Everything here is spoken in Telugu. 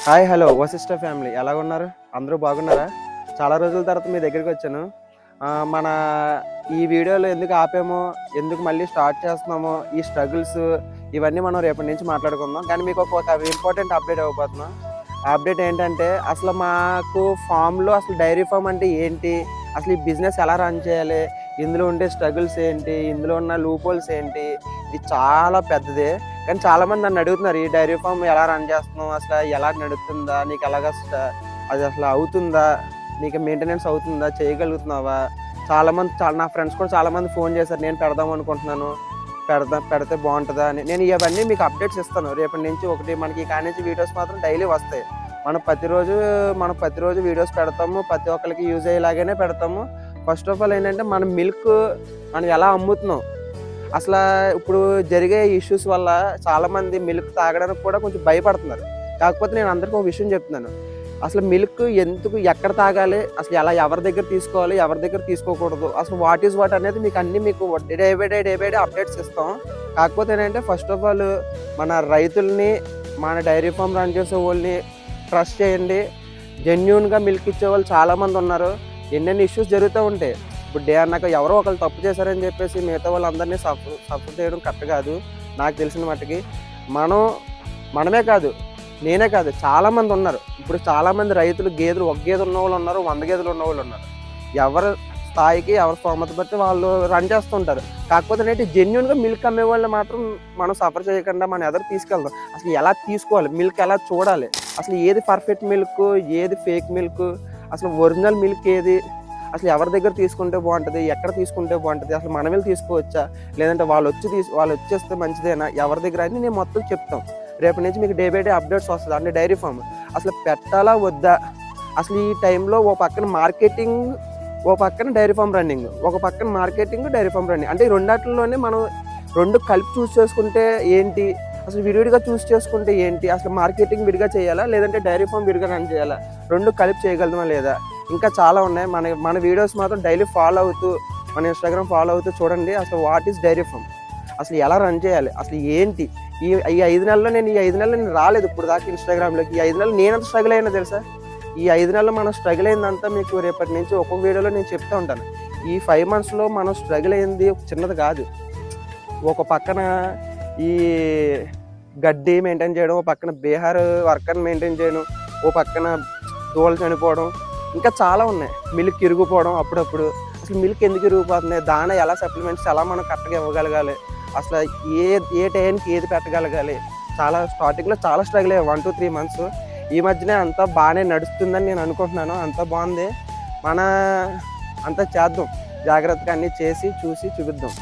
హాయ్ హలో వశిష్ట ఫ్యామిలీ ఎలా ఉన్నారు? అందరూ బాగున్నారా? చాలా రోజుల తర్వాత మీ దగ్గరికి వచ్చాను. మన ఈ వీడియోలో ఎందుకు ఆపామో, ఎందుకు మళ్ళీ స్టార్ట్ చేస్తున్నామో, ఈ స్ట్రగుల్స్ ఇవన్నీ మనం రేపటి నుంచి మాట్లాడుకుందాం. కానీ మీకు ఒక ఇంపార్టెంట్ అప్డేట్ ఇవ్వబోతున్నాం. ఆ అప్డేట్ ఏంటంటే అసలు మాకు ఫామ్లో అసలు డైరీ ఫామ్ అంటే ఏంటి, అసలు ఈ బిజినెస్ ఎలా రన్ చేయాలి, ఇందులో ఉండే స్ట్రగుల్స్ ఏంటి, ఇందులో ఉన్న లూపోల్స్ ఏంటి, ఇది చాలా పెద్దదే. కానీ చాలామంది నన్ను అడుగుతున్నారు, ఈ డైరీ ఫామ్ ఎలా రన్ చేస్తున్నావు, అసలు ఎలా నడుస్తుందా, నీకు ఎలాగ అది అసలు అవుతుందా, నీకు మెయింటెనెన్స్ అవుతుందా, చేయగలుగుతున్నావా? చాలామంది నా ఫ్రెండ్స్ కూడా చాలామంది ఫోన్ చేశారు, నేను పెడదాం అనుకుంటున్నాను, పెడితే బాగుంటుందా అని. నేను ఇవన్నీ మీకు అప్డేట్స్ ఇస్తాను రేపటి నుంచి. ఒకటి మనకి కాడి నుంచి వీడియోస్ మాత్రం డైలీ వస్తాయి. మనం ప్రతిరోజు వీడియోస్ పెడతాము, ప్రతి ఒక్కరికి యూజ్ అయ్యేలాగానే పెడతాము. ఫస్ట్ ఆఫ్ ఆల్ ఏంటంటే మనం మిల్క్ మనం ఎలా అమ్ముతున్నాం, అసలు ఇప్పుడు జరిగే ఇష్యూస్ వల్ల చాలామంది మిల్క్ తాగడానికి కూడా కొంచెం భయపడుతున్నారు. కాకపోతే నేను అందరికీ ఒక విషయం చెప్తున్నాను, అసలు మిల్క్ ఎందుకు, ఎక్కడ తాగాలి, అసలు ఎలా, ఎవరి దగ్గర తీసుకోవాలి, ఎవరి దగ్గర తీసుకోకూడదు, అసలు వాట్ ఈజ్ వాట్ అనేది మీకు అన్నీ మీకు డే బై డే అప్డేట్స్ ఇస్తాం. కాకపోతే ఏంటంటే ఫస్ట్ ఆఫ్ ఆల్ మన రైతుల్ని, మన డైరీ ఫామ్ రన్ చేసే వాళ్ళని ట్రస్ట్ చేయండి. జెన్యూన్గా మిల్క్ ఇచ్చే వాళ్ళు చాలామంది ఉన్నారు. ఎన్నెన్ని ఇష్యూస్ జరుగుతూ ఉంటాయి. ఇప్పుడు డే అన్నాక ఎవరో ఒకరు తప్పు చేశారని చెప్పేసి మిగతా వాళ్ళందరినీ సపోర్ట్ చేయడం కరెక్ట్ కాదు. నాకు తెలిసిన మట్టుకి మనమే కాదు, నేనే కాదు, చాలామంది ఉన్నారు. ఇప్పుడు చాలామంది రైతులు గేదెలు, ఒక గేదె ఉన్న వాళ్ళు ఉన్నారు, 100 గేదెలు ఉన్న వాళ్ళు ఉన్నారు. ఎవరి స్థాయికి, ఎవరి స్తోమత బట్టి వాళ్ళు రన్ చేస్తుంటారు. కాకపోతే ఏంటంటే జెన్యూన్గా మిల్క్ అమ్మే వాళ్ళు మాత్రం మనం సఫర్ చేయకుండా మన ఎదురు తీసుకెళ్దాం. అసలు ఎలా తీసుకోవాలి, మిల్క్ ఎలా చూడాలి, అసలు ఏది పర్ఫెక్ట్ మిల్క్, ఏది ఫేక్ మిల్క్, అసలు ఒరిజినల్ మిల్క్ ఏది, అసలు ఎవరి దగ్గర తీసుకుంటే బాగుంటుంది, ఎక్కడ తీసుకుంటే బాగుంటుంది, అసలు మనం వెళ్ళి తీసుకోవచ్చా, లేదంటే వాళ్ళు వచ్చేస్తే మంచిదేనా, ఎవరి దగ్గర అని నేను మొత్తం చెప్తాం. రేపటి నుంచి మీకు డే బై డే అప్డేట్స్ వస్తుంది. అంటే డైరీ ఫామ్ అసలు పెట్టాలా వద్దా, అసలు ఈ టైంలో ఓ పక్కన మార్కెటింగ్, ఓ పక్కన డైరీ ఫామ్ రన్నింగ్, ఒక పక్కన మార్కెటింగ్, డైరీ ఫామ్ రన్నింగ్. అంటే ఈ రెండాటిలోనే మనం రెండు కలిపి చూస్ చేసుకుంటే ఏంటి, అసలు విడివిడిగా చూస్ చేసుకుంటే ఏంటి, అసలు మార్కెటింగ్ విడిగా చేయాలా, లేదంటే డైరీ ఫామ్ విడిగా రన్ చేయాలా, రెండు కలిపి చేయగలమా లేదా, ఇంకా చాలా ఉన్నాయి. మన వీడియోస్ మాత్రం డైలీ ఫాలో అవుతూ, మన ఇన్స్టాగ్రామ్ ఫాలో అవుతూ చూడండి. అసలు వాట్ ఈస్ డైరీ ఫామ్, అసలు ఎలా రన్ చేయాలి, అసలు ఏంటి. ఈ 5 నెలల్లో నేను రాలేదు ఇప్పుడు దాకా ఇన్స్టాగ్రామ్లోకి. ఈ 5 నెలలు నేనంత స్ట్రగుల్ అయినా తెలుసా. ఈ 5 నెలలు మనం స్ట్రగుల్ అయిందంతా మీకు రేపటి నుంచి ఒక్కొక్క వీడియోలో నేను చెప్తూ ఉంటాను. ఈ 5 monthsలో మనం స్ట్రగుల్ అయింది చిన్నది కాదు. ఒక పక్కన ఈ గడ్డి మెయింటైన్ చేయడం, ఒక పక్కన బీహార్ వర్కర్ని మెయింటైన్ చేయడం, ఓ పక్కన దూడలు చనిపోవడం, ఇంకా చాలా ఉన్నాయి. మిల్క్ ఇరిగిపోవడం అప్పుడప్పుడు. అసలు మిల్క్ ఎందుకు ఇరిగిపోతుంది, దాన ఎలా సప్లిమెంట్స్ ఎలా మనం కరెక్ట్గా ఇవ్వగలగాలి, అసలు ఏ టైంకి ఏది పెట్టగలగాలి. స్టార్టింగ్లో చాలా స్ట్రగుల్ అయ్యాయి 1 to 3 months. ఈ మధ్యనే అంతా బాగానే నడుస్తుందని నేను అనుకుంటున్నాను. అంతా బాగుంది. అంతా చేద్దాం, జాగ్రత్తగా అన్నీ చేసి చూసి చూపిద్దాం.